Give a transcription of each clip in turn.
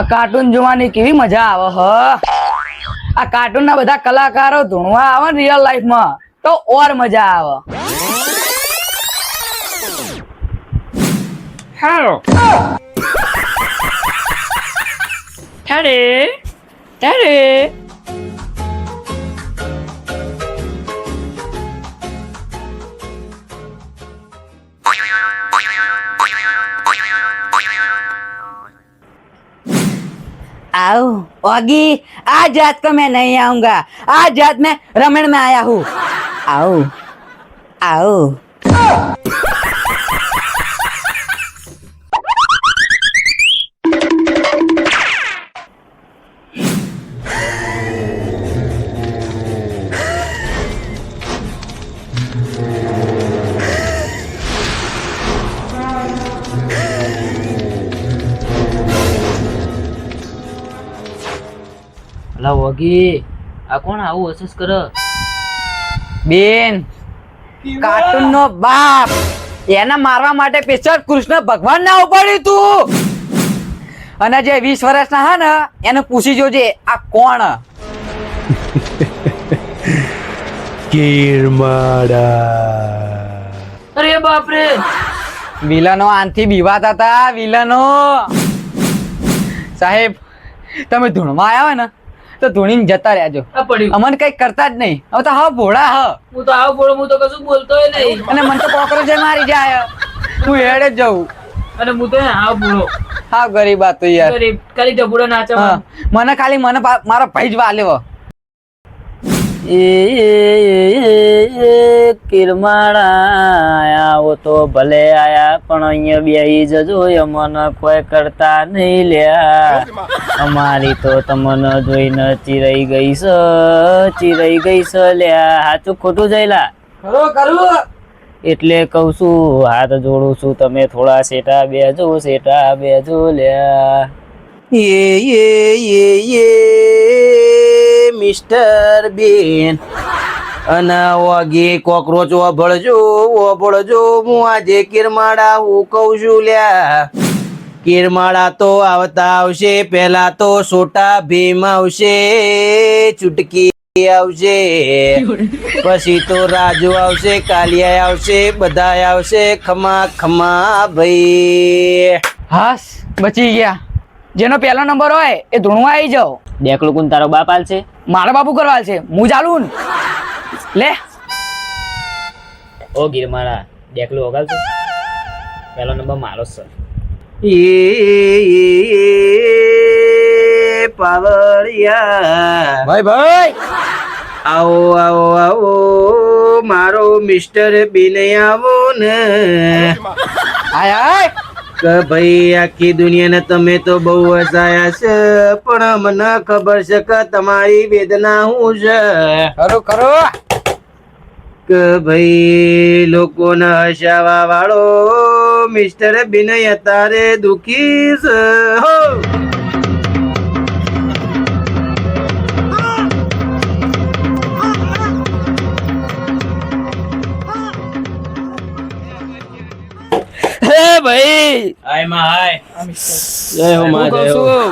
Cartoon જોવાની કેવી મજા આવે હ. આ કાર્ટૂન ના બધા કલાકારો ધૂણવા આવે ને રિયલ લાઈફ માં તો ઓર મજા આવે. હેલો તારે તારે आओ ओगी आज रात को मैं नहीं आऊंगा, आज रात में रमण में आया हूँ. आओ आओ અલા વગી આ કોણ આવું અસસ કર? બેન કાર્ટૂન નો બાપ એને મારવા માટે પેશર કૃષ્ણ ભગવાન ના ઉપાડ્યું તું. અને જે 20 વર્ષના હે ને એને પૂછી જોજે આ કોણ. કિરમાડા. અરે બાપ રે, વિલનો આનથી બીવાતા હતા વિલનો. સાહેબ તમે ધૂણમાં આવ્યા હોય ને તો ધૂણીને જતા રહેજો, આ પડ્યું. અમને કઈ કરતા જ નહીં. હવે તો હા ભોળા હ હું તો આવ બોલો, હું તો કશું બોલતોય નહીં. અને મને તો કોકરોચ મારી જાય. હું હેડે જ જઉં. અને હું તો આવ બોલો હા ગરીબ આ તો યાર. ગરીબ ખાલી ઢબુડા નાચવા. હા, મને ખાલી મારો ભાઈ જ વાલ્યો. કિરમાળા આવો તો ભલે આયા પણ અહીંયા બેહી જજો, મને કોઈ કરતા નહીં લ્યા. અમારી તો તમને જોઈને ચીરાઈ ગઈ છે લ્યા. સાચું ખોટું જઈલા કરું એટલે કઉ છું, હાથ જોડું છું, તમે થોડા સેટા બેજો લ્યા. મિસ્ટર બેન અને વાગે કોકરોચ ઓભળજો હું આજે કિરમાડા હું કઉ છું લ્યા. કિરમાડા તો આવતા આવશે, પેલા તો છોટા ભીમ આવશે, ચુટકી આવશે, પછી તો રાજુ આવશે, કાલિયા આવશે, બધા આવશે. ખમા ખમા ભાઈ. હાસ બચી ગયા. જેનો પહેલો નંબર હોય એ ધૂણવા આવી જાઓ. દેખલો કોણ તારો બાપ આલ છે? મારા બાપુ કરવા છે, હું ચાલુ ને લે. ઓ ગિરમાળા દેખલો ઓગાલ છે, પહેલો નંબર મારો જ છે. પાવળિયા ભાઈ આવો આવો આવો મારો મિસ્ટર બેન આવો ને. હાય કે ભાઈ આખી દુનિયાને તમે તો બહુ હસાયા છે, પણ મને ખબર છે કે તમારી વેદના શું છે. કરો કે ભાઈ લોકોને હસાવા વાળો મિસ્ટર બેન અત્યારે દુખી છે. હો ભાઈ હાય માં હાય. જય હો હું માં કહું જય હો. છું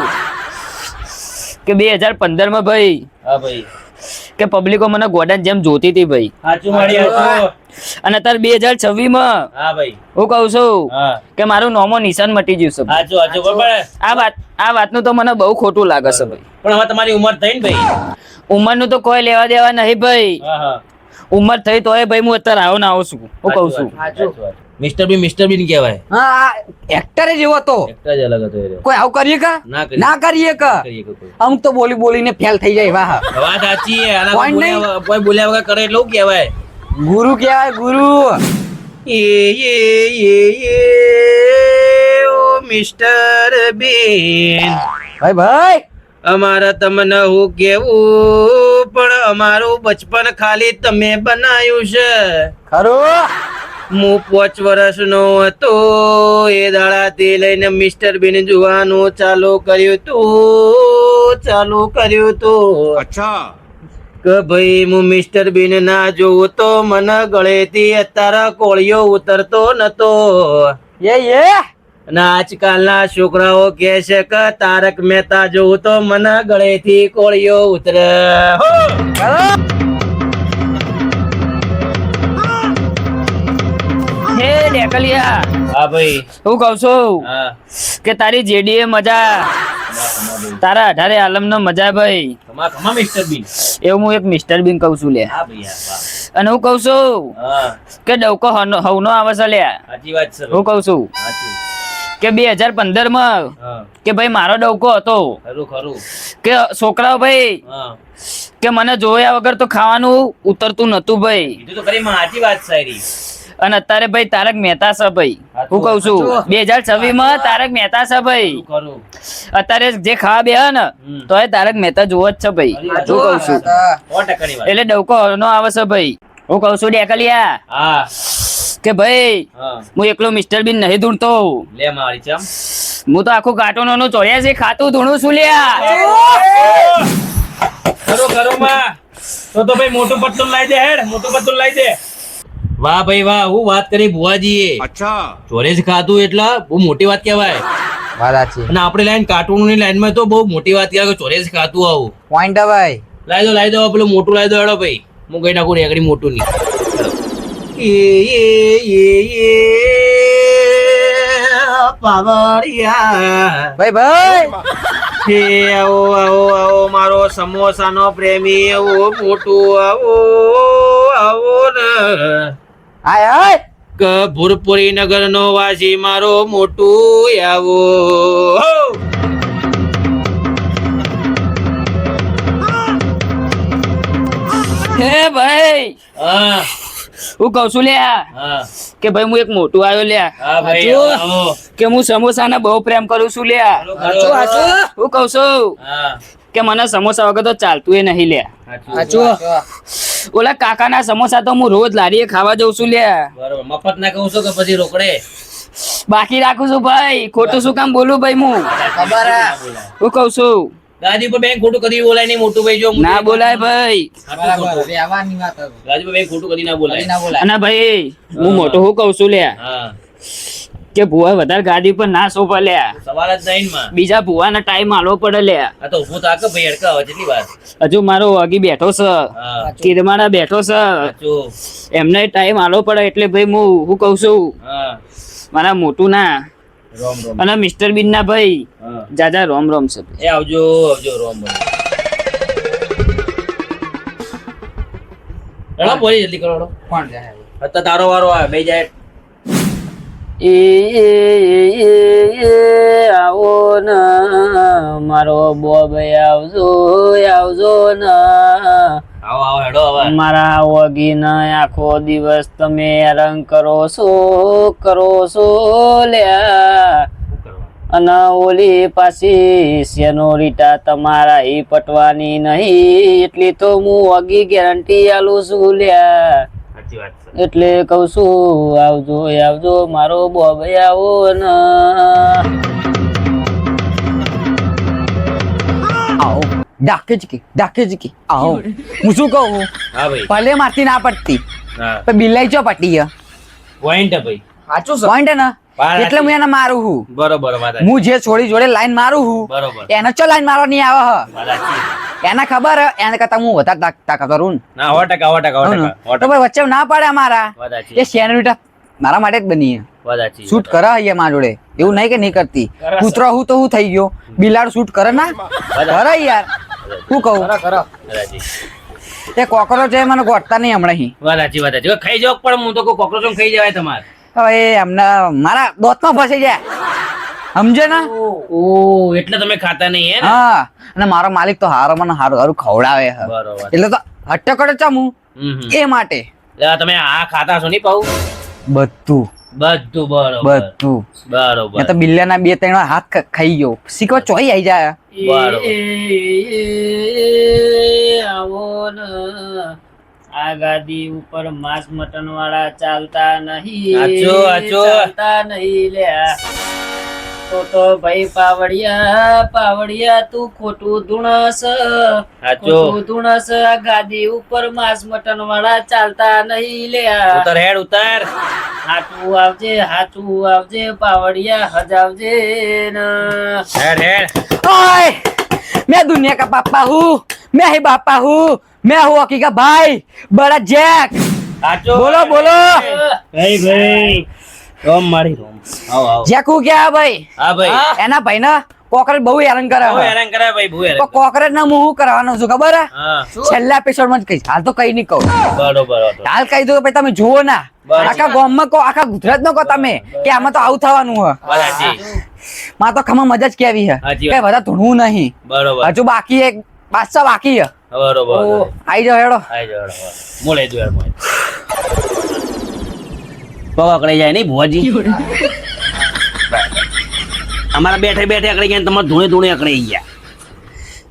કે 2015 માં ભાઈ હા ભાઈ કે પબ્લિકો મને ગોડાની જેમ જોતી હતી ભાઈ. સાચું મળી હતું. અને અત્યારે 2026 માં હા ભાઈ હું કહું છું હા કે મારું નોમો નિશાન મટી ગયું છે ભાઈ. સાચું સાચું બરાબર. આ વાતનું તો મને બહુ ખોટું લાગે છે ભાઈ. પણ હવે તમારી ઉંમર થઈ ને ભાઈ. ઉંમરનું તો કોઈ લેવા દેવા નહીં ભાઈ. હા હા ઉંમર થઈ તોય ભાઈ હું અત્યારે આવો ને આવો છું. હું કહું છું મિસ્ટર બીન કહેવાય. હા એક્ટર જ એવો હતો. એક્ટર જ અલગ હતો એ રહ્યો. કોઈ આવું કરીએ કા ના કરીએ. ના કરીએ કા કરીએ કોઈ. અમુક તો બોલીને ફેલ થઈ જાય. વાહ વાત સાચી છે. આના કોઈ નહીં. કોઈ બોલ્યા વગર કરે એટલે શું કહેવાય. ગુરુ કહેવાય ગુરુ. એ ઓ મિસ્ટર બેન ભાઈ અમારા તમને હું કેવું, પણ અમારું બચપન ખાલી તમે બનાવ્યું છે. ખરું હું 5 વર્ષનો હતો એ દાડાથી લઈને મિસ્ટર બેન જોવાનું ચાલુ કર્યું તું. અચ્છા. કે ભાઈ હું મિસ્ટર બીન ના જોઉં તો મને ગળેથી અત્યારે કોળિયો ઉતરતો નતો. એ અને આજકાલના છોકરાઓ કહે છે કે તારક મહેતા જોઉં તો મને ગળેથી કોળિયો ઉતરે. હો! હે ડેકલિયા, હા ભાઈ. હું કઉ છું હા. કે તારી જેડી એ મજા, તારા 18 આલમ નો મજા ભાઈ. ખમા મિસ્ટર બીન. એવું હું એક મિસ્ટર બીન કઉ છું લે. હા ભાઈ, હા. અને હું કઉ છું હા, કે ડવકો હવનો આવે છે લ્યા. સાચી વાત છે. હું કઉ છું સાચું. કે 2015 માં હા, કે ભાઈ મારો ડવકો હતો ખરું ખરું. કે છોકરાઓ ભાઈ હા, કે મને જોયા વગર તો ખાવાનું ઉતરતું નતું ભાઈ. કીધું તો ખરી, માં સાચી વાત છે. અને અત્યારે ભાઈ તારક મહેતા છે ભાઈ. હું કઉ છું 2026 માં તારક મહેતા છે ભાઈ. ખરું. અત્યારે જે ખાવા બે ને તો એ તારક મહેતા જોવો જ છે ભાઈ. હું કઉ છું 100%ની વાત. એટલે ડવકો નો આવે છે ભાઈ. હું કઉ છું ડેકલિયા હા. કે ભાઈ હા, હું એકલો મિસ્ટર બીન નહીં ધૂણતો, લે મારી ચમ. હું તો આખું કાર્ટૂનો નું ચોર્યા છે ખાતું ધૂણું છું લ્યા. ખરો ખરો માં. તો ભાઈ મોટું પતલું લાવી દે. હેડ મોટું પતલું લાવી દે. વાહ ભાઈ વાહ, હું વાત કરી ભુવાજીએ. અચ્છા, ચોરેજ ખાધું એટલે બહુ મોટી વાત કહેવાય. વાત સાચી. અને આપણી લાઈન કાર્ટૂન ની લાઈન માં તો બહુ મોટી વાત કહેવાય કે ચોરેજ ખાતું આવું. પોઈન્ટ ભાઈ. લાવી દો પેલું મોટું લાવી દો. હેડો ભાઈ, હું કઈ નાખું રેગડી મોટું ની. પાવડિયા ભાઈ હે આવો આવો આવો મારો સમોસાનો પ્રેમી, આવો મોટું આવો આવો ને. હાય કે ભૂરપુરી નગર નો વાસી મારો મોટું આવો. હે ભાઈ હા હું કઉ છું લ્યા હા કે ભાઈ હું એક મોટું આવ્યો લ્યા. હા ભાઈ, સાચું? આવો. કે હું સમોસાને બહુ પ્રેમ કરું છું લ્યા. સાચું, સાચું. હું કઉ છું હા, કે મને સમોસા વગર તો ચાલતું એ નહીં લ્યા. સાચું. ઓલા કાકાના સમોસા તો હું રોજ લારીએ ખાવા જઉં છું લ્યા. બરોબર. મફત ના કહું છું કે પછી રોકડે? બાકી રાખું છું ભાઈ. ખોટું શું કામ બોલું ભાઈ હું? ખબર હે. હું કઉ છું ગાદી પર બેંક ખોટું કદી બોલાય નહીં. મોટું ભાઈ જો ના બોલાય ભાઈ. બરાબર વ્યવહારની વાત કરું. ગાદી પર બેંક ખોટું કદી ના બોલાય. ના બોલાય. અને ભાઈ હું મોટું હું કઉ છું લ્યા હા, કે ભુવા વધારે ગાડી પર ના સોપા લ્યા. સવાલ જ નહીં માં. બીજા ભુવાને ટાઈમ આલવો પડે લ્યા. આ તો ઊભું થાક ભાઈ, અડકા હવે કેટલી વાર. હજુ મારો વાગી બેઠો છે, હા, કિરમાડા બેઠો છે, સાચું. એમને ટાઈમ આલવો પડે. એટલે ભાઈ હું કઉ છું હા, મારા મોટું ના રોમ રોમ. અને મિસ્ટર બીન ના ભાઈ હા, જાજા રોમ રોમ છે. એ આવજો આવજો. રોમ રોમ. હેડો પોલી જલ્દી કરો. હેડો. કોણ જાય? અત્યારે તારો વારો આવે. બે જાય. આવો ન મારો બોબ આવજો આવજો ન આવો આવો. હેડો હવે. મારા વગી આખો દિવસ તમે હેરાન કરો છો લ્યા. શું કરવા? અને ઓલી પાછી સેનોરિટા તમારા ઈ પટવાની નહીં, એટલી તો હું વગી ગેરંટી આલું છું લ્યા. સાચી વાત છે. એટલે કઉ છું આવજો આવજો મારો બોબ આવો ને. આવો ડાકે જ કે આવો. હું શું કહું? હા ભાઈ. ભલે મારથી ના પડતી હા, પણ બિલાઈ ચો પટી ગયા. પોઈન્ટ હે ભાઈ. સાચું પોઈન્ટ હે ને, વાત એટલે હું એને મારું હું. બરોબર વાત. હું જે છોડી જોડે લાઈન મારું હું, બરોબર. એને ચો લાઈન મારવા નહીં આવે હ. વાત સાચી. એને ખબર હે, એને કરતા હું વધારે તાકાત કરું ને. ના 100%. તો ભાઈ વચ્ચે ના પડે અમારા. વાત સાચી. એ સેનોરિટા મારા માટે જ બની હે. વાત સાચી. શૂટ કરે અહીંયા મારા જોડે, એવું નહીં કે નહીં કરતી. કરે કૂતરો હું તો હું થઈ ગયો, બિલાડ શૂટ કરે ના કરે યાર. શું કહું? વાત સાચી. તે કોકરોચ છે મને ગોઠતા નહીં હમણાં અહીં. વાત સાચી. વાત સાચી. ખાઈ જાવ પણ હું તો કોઈ કોકરોચ ખાઈ જવાય તમારે. હવે એમને મારા દોતમાં ફસાઈ જાય, સમજે ને? ઓ એટલે તમે ખાતા નહીં હે ને? હા, અને મારો માલિક તો હારો મને હારું હારું ખવડાવે હે. બરોબર. એટલે તો હટ્ટકડો ચમ હું એ માટે એટલે તમે આ ખાતા છો નહીં પાઉ? બધું બધું બરોબર. બધું. બરોબર. મેં તો બિલ્લાના 2-3 હાથ ખાઈ ગયો, શીખવા ચોઈ આવી જાય. બરોબર. આવો ને આ ગાદી ઉપર માંસ મટન વાળા ચાલતા નહીં, આચો, આચો. ચાલતા નહીં લ્યા. તો ભાઈ પાવડિયા તું ખોટું ધૂણસ ખોટું ધૂણસ આ ગાદી ઉપર માંસ મટન વાળા ચાલતા નહીં લ્યા ઉતાર હેડ ઉતાર. હાચું આવજે પાવડિયા હજાવજે ન હેડ હેડ. ओए मैं दुनिया का पापा हूँ, मैं ही बापा हूँ, मैं हूँ हकी का भाई बड़ा जैक. સાચો. बोलो बोलो ભાઈ રોમ મારી રોમ. આવો આવો. जैक हूँ क्या भाई? હા ભાઈ. એના ભાઈ ના કોકરેજ બહુ હેરાન કરે બહુ હેરાન કરે ભાઈ, બહુ હેરાન. તો કોકરેજ ના હું શું કરવાનો છું ખબર હે? હા છેલ્લા એપિસોડ માં જ કહીશ, હાલ તો કઈ નહીં કહું. બરોબર હતો. હાલ કહી દઉં પછી તમે જુઓ ના, બરાબર. આખા ગામમાં કહો, આખા ગુજરાત માં કહો તમે કે આમાં તો આવું થવાનું હે. બરાબર. માં તો ખમા મજા જ કેવી હે સાચી કે વાત. બધા ધૂણવું નહીં, બરોબર હજુ બાકી એક બાદશાહ બાકી હે. બરોબર. આઈ જાઓ હેડો. આઈ જાઓ હેડો. મોલે જો યાર મોલે. પકડાઈ જાય નહીં ભુવાજી. અમારા બેઠે બેઠે અકડી ગયા ને તમારે ધૂણે ધૂણે અકડાઈ ગયા.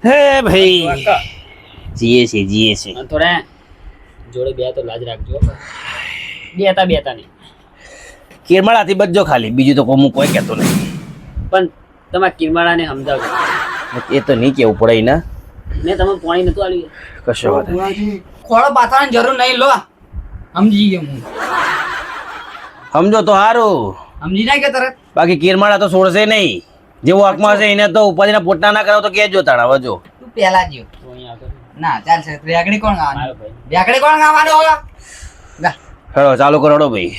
હે ભાઈ જીએ છે. થોડા જોડે બે તો લાજ રાખજો બેતા નહીં કેરમાળાથી બચજો ખાલી, બીજું તો હું કોઈ કહેતો નહીં. પણ તમારા કિરમાળાને સમજાવજો એ તો નહીં કેવું પડે ને. મેં તમને પાણી નતું આલ્યું કશો વાત નહીં. ખોળો પાથરાની જરૂર નહીં, લો સમજી ગયો હું. સમજો તો સારું, સમજી ના કે તરત બાકી કેરમાળા તો છોડશે નહીં. જેવો આંખમાં હશે એને તો ઉપાધિના પોટના ના કરાવો તો કેજો તાણા વજો. તું પેલા જ્યો. તો અહીંયા આગળ ના ચાલશે. રેગડી કોણ ગાવાનું? આવ્યો ભાઈ રેગડી કોણ ગાવાનું હોય? ગા હેડો ચાલુ કરો હેડો ભાઈ.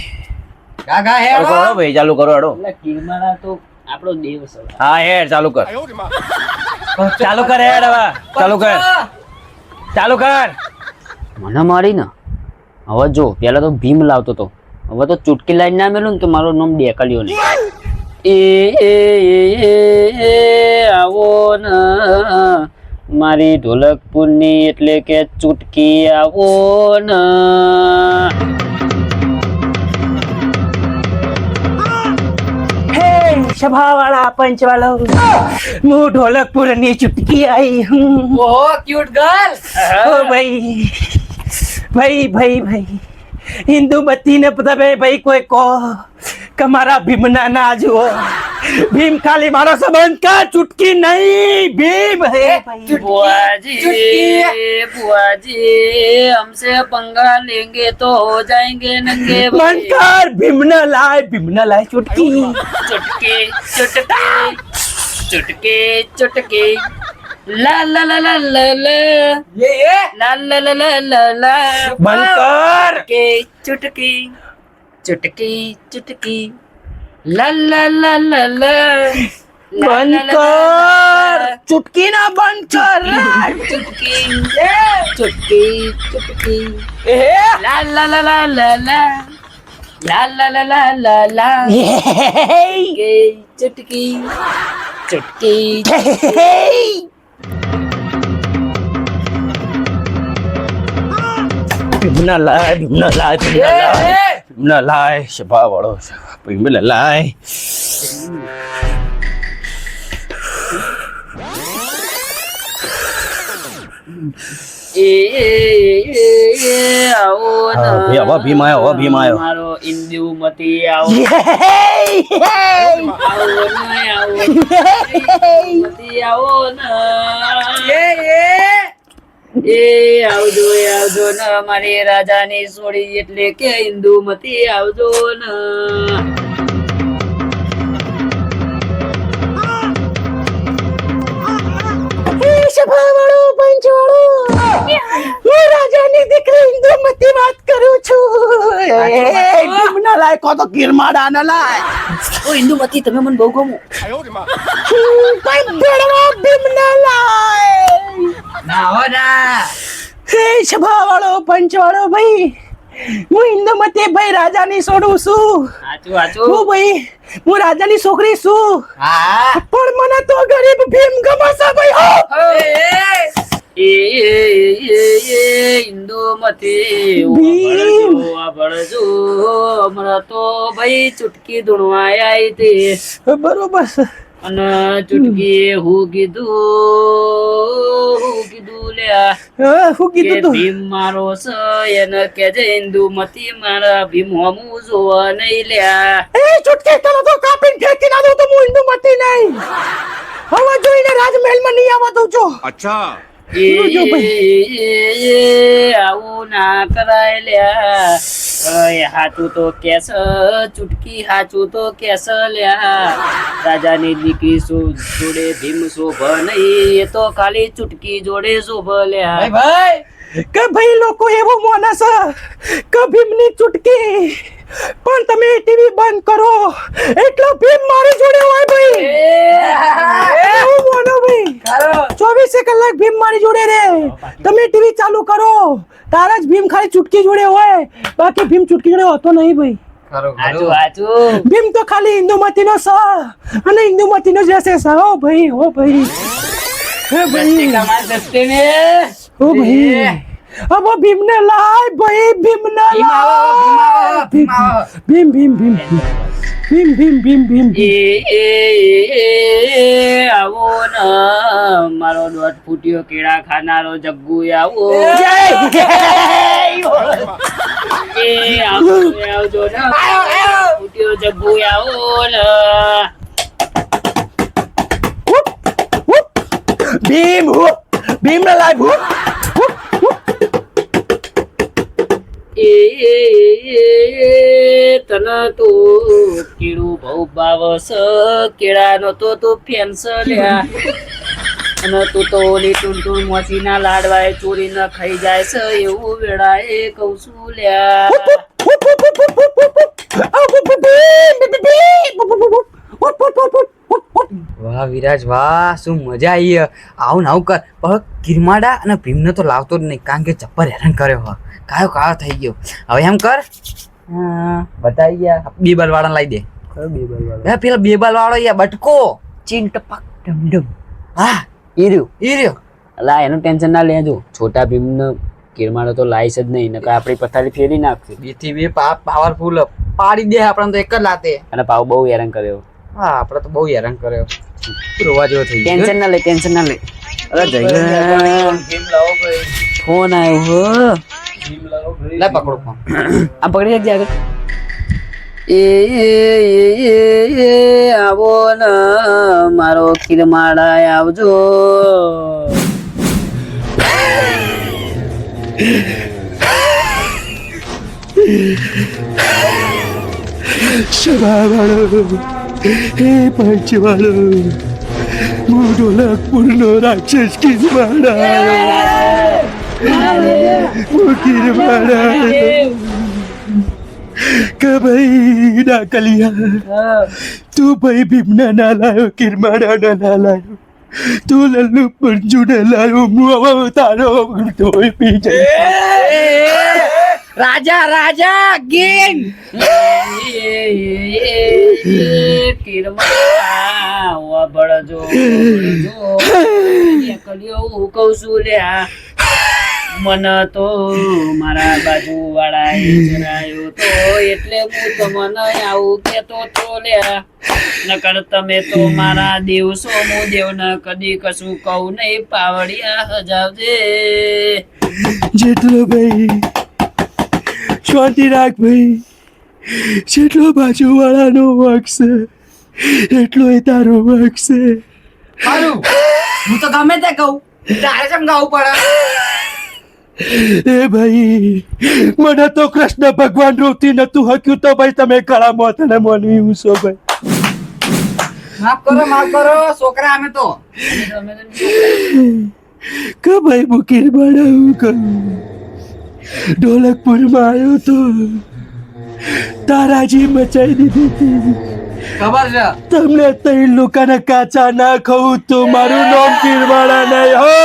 ગા ગા ચાલુ કરો હેડો. ભાઈ, ચાલુ કરો હેડો. એટલે કિરમાળા તો આપણો દેવ છે હા હેડ ચાલુ કર. ચાલુ કર હેડ હવે. ચાલુ કર. ચાલુ કર. મને મારી ને હવે જો પેલા તો ભીમ લાવતો તો, હવે તો ચૂટકી લાઈન ના મેલું ને તો મારું નામ ડેકલ્યો ને આવો ને મારી ઢોલકપુરની એટલે કે ચૂટકી આવો ને સભાવાળા પંચવાળો હું ઢોલકપુર ની ચુટકી आई हूँ. ઓહો ક્યુટ ગર્લ. ओ भाई भाई भाई भाई हिंदू बत्ती ने पता भाई कोई को कमारा भीमना ना जुओ. भीम खाली मारो संबंध का चुटकी नहीं भीम है भाई. बुआजी हमसे पंगा लेंगे तो हो जाएंगे नंगे मनकर भीमना लाए चुटकी. चुटके चुटके चुटके चुटके ला ला ला ला ला ला ये ला ला ला ला ला ला बनकर के चुटकी चुटकी चुटकी ला ला ला ला ला बनकर चुटकी ना बनकर चुटकी चुटकी चुटकी ए ला ला ला ला ला ला ला ला ला ला ला ला के चुटकी चुटकी भीमना लाए सभावाળો भीमना लाए. આવો હા, હવે ભીમ આયો, હવે ભીમ આયો. મારો ઇન્દુમતી આવો ઇન્દુમતી આવો ને આવજો ને મારી રાજાની સોડી એટલે કે ઇન્દુમતી આવજો ને સભાવાળો પંચવાળો હું રાજાની દીકરી ઇન્દુમતી વાત કરું છું. ભીમના લાય કો તો કિરમાડા ના લાય. ઓ ઇન્દુમતી તમે મને બહુ ગમો કઈ ભેળવા ભીમના લાય. ના હો ના. હે સભાવાળો પંચવાળો ભાઈ હું ઇન્દુમતી ભાઈ રાજાની છોડું છું. સાચું હું ભાઈ હું રાજાની છોકરી છું હા પણ મને તો ગરીબ ભીમ ગમે છે ભાઈ. હો ઇન્દુમતી ભીમ. ભળજો હમણાં તો ભાઈ ચુટકી ધૂણવા આવી હતી બરોબર છે. અને ચૂટકી હું કીધું લ્યા શું કે કીધું તું ભીમ મારો છે એને કેજે હિન્દુમતી મારા ભીમ હમું જોવા નહીં લ્યા એ ચૂટકી તને તો કાપીને ફેંકી નાખું તો હું હિન્દુમતી નહીં હવે જોઈને રાજમહેલમાં નહીં આવવા દઉં છું જો આવું ના કરાય લ્યા હાચું તો કેસ ચૂટકી હાચું તો કેસ લ્યા રાજાની દીકરી જોડે ભીમ શોભ નહીં એ તો ખાલી ચૂટકી જોડે શોભ લ્યા ભાઈ કે ભાઈ લોકો એવો માનસ કે ભીમની ચૂટકી પણ તમે ટીવી બંધ કરો એટલો ભીમ મારી જોડે હોય ભાઈ એવું માનો ભાઈ 24 કલાક ભીમ મારી જોડે રે તમે ટીવી ચાલુ કરો તારા જ ભીમ ખાલી ચૂટકી જોડે હોય બાકી ભીમ ચૂટકી જોડે હોતો નહીં ભાઈ હાચું હાચું ભીમ તો ખાલી હિન્દુમતીનો સ અને હિન્દુમતીનો જ રહેશે સ હો ભાઈ હો ભાઈ હે ભાઈ ઓ ભાઈ अब भीम ने लाए भाई भीम ने भीम भीम भीम भीम भीम भीम भीम આવો ને મારો દોઢ ફૂટ્યો કેળા ખાનારો જગ્ગુ આવો આવજો ને ફૂટ્યો જગ્ગુ આવો ને भीम भीम ने लाए भूत તને તો કેળું બહુ ભાવસ કેળાનો તો તું ફેન્સ લ્યા અને તું તો ઓલી ટૂંટૂણ મોસીના લાડવાએ ચોરીને ખાઈ જાય છે એવું વેળાએ કહું છું લ્યા વાહ વિરાજ વાહ શું મજા આવી આવું ને આવું કર પણ કિરમાડા અને ભીમને તો લાવતો જ નહીં કારણ કે ચપ્પર હેરાન કર્યો હ કાયો થઈ ગયો હવે એમ કર બતાવી ગયા બેબલ વાળા લાવી દે પેલા બેબલ વાળો યા બટકો ચીન ટપક ડમ હા ઈર્યો અલા એનું ટેન્શન ના લેજો છોટા ભીમનો કિરમાડો તો લાઈશ જ નહીં નકર આપણી પથારી ફેરી નાખશે બેથી બે પાવરફુલ પાડી દે આપણને તો એક જ લાતે અને પાવ બહુ હેરાન કર્યો હા આપણે તો બહુ હેરાન કર્યો રોવા જેવો થઈ ગયો ટેન્શન ના લે અરે જઈ ફોન આવ્યો હો લે પકડો ફોન આ પકડી શકજે આગળ એ આવો ને મારો કિરમાડા આવજો સભાવાળો હે પંચવાળો હું ઢોલકપુરનો રાક્ષસ કિરમાડા હું કિરમાડા કે ભાઈ ડાકલિયા તું ભાઈ ભીમના ના લાયો કિરમાડા ના લાયો તું લલ્લુ પંજુ ને લાયો હું હવે તારો ધોઈ પી જાય રાજા ગીન કિરમાડા વાબળજો કલ્યો કહું છું લ્યા મને તો મારા બાજુ વાળા જણાયો તો એટલે હું તમને આવું કેતો તો લ્યા નકર તમે તો મારા દેવ છો હું દેવને કદી કશું કહું નહીં પાવડિયા હજાવજે જેટલો ભાઈ શાંતિ રાખ ભાઈ જેટલો બાજુ વાળાનો વાંક છે એટલો એ તારો વાંક છે હારું હું તો ગમે તે કહું તારે કેમ ગાવું પડે એ ભાઈ મને તો કૃષ્ણ ભગવાન રૂપથી નતું હક્યું તો ભાઈ તમે કળા મોતને માનવી હું છો ભાઈ માફ કરો છોકરા અમે તો કે ભાઈ મુકીર બનાવું કરું ઢોલકપુરમાં આવ્યો તો તારાજી મચાઈ દીધી હતી ખબર છે તમને ત્રણ લોકોને કાચા ના ખાવું તો મારું નામ કિરવાડા નહીં હો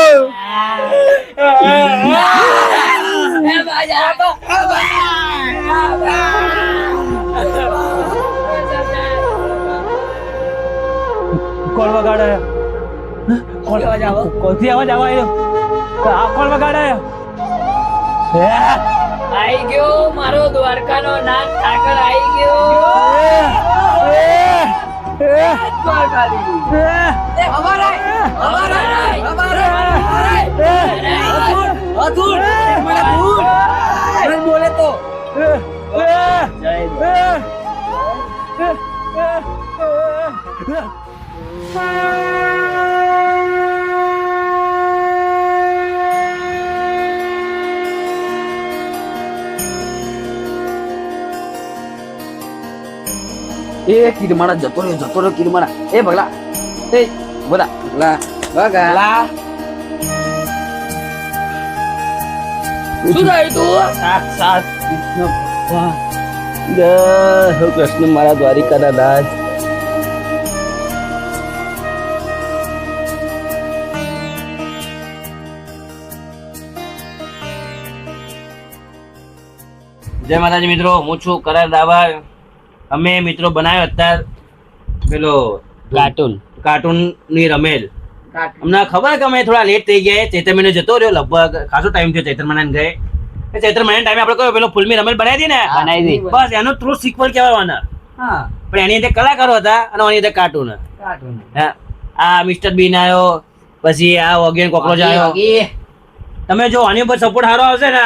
કોણ વગાડે કોણથી અવાજ આવ્યો કોણ વગાડે આઈ ગયો મારો દ્વારકાનો નાથ ઠાકર આઈ ગયો બોલે તો એ કિરમાણા જતો રહ્યો કિરમાણા એ ભગલા એ બોલા ભગલા ભગલા શું થાય તું સાક્ષાત કૃષ્ણ ભગવાન જય હો કૃષ્ણ મારા દ્વારિકાના દાસ જય માતાજી મિત્રો, હું છું કરાર દાવા. અમે મિત્રો બનાવ્યો અત્યારે પેલો કાર્ટૂન ની રમેલ. અમને ખબર કે અમે થોડા લેટ થઈ ગયા. ચૈત્ર મહિને જતો રહ્યો, લગભગ ખાસો ટાઈમ થયો ચૈત્ર મહિના ગયે. ચૈત્ર મહિના ટાઈમે આપણે કયો પેલો ફૂલમી રમેલ બનાવી હતી ને, બનાવી હતી. બસ એનો થ્રુ સિક્વલ કહેવાના. હા પણ એની અંદર કલાકારો હતા અને એની અંદર કાર્ટૂન. હા, આ મિસ્ટર બીન આવ્યો, પછી આ ઓગી કોકરોચ આવ્યો. તમે જો આની ઉપર સપોર્ટ સારો આવશે ને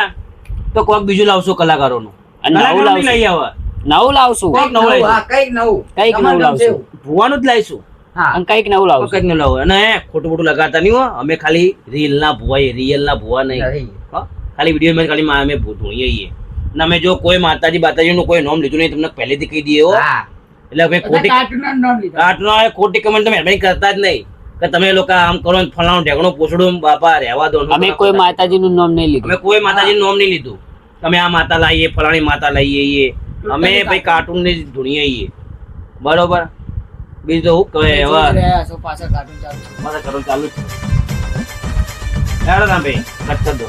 તો કોઈક બીજું લાવશો કલાકારોનું. અને નવું કલાકારો નહીં લાવશું. લઈ આવે, નવું લાવશું. કોઈક નવું લાવીશું. કઈક નવું લાવશું. ભુવાનું જ લાવીશું. અને કઈક નવું લાવશું. કંઈક ન લાવો. અને ખોટું ખોટું લગાડતા નહીં હો. અમે ખાલી રીલ ના ભુવા, રિયલ ના ભુવા નહીં. હો? ખાલી વિડીયો માં ખાલી અમે ધોઈએ છીએ. અને અમે જો કોઈ માતાજી બાતાજી કોઈ નામ લીધું નહીં, તમને પહેલેથી કહી દઈએ હો. એટલે કોઈ ખોટી કાર્ટૂન ખોટી કમેન્ટ તમે મહેરબાની કરતા જ નહીં કે તમે લોકો આમ કરો ને ફલાણું ઢેકણું પોછડું બાપા રહેવા દો. અમે કોઈ માતાજી નું નામ નહીં લીધું. અમે કોઈ માતાજીનું નામ નહીં લીધું. તમે આ માતા લાવીએ, ફલાણી માતા લઈએ, અમે ભાઈ કાર્ટૂન ની ધૂણીએ છીએ. બરોબર. બીજું તો શું કહે હવે પાછા કાર્ટૂન ચાલુ છે. હેડો તમે ભાઈ કટ કરી દો.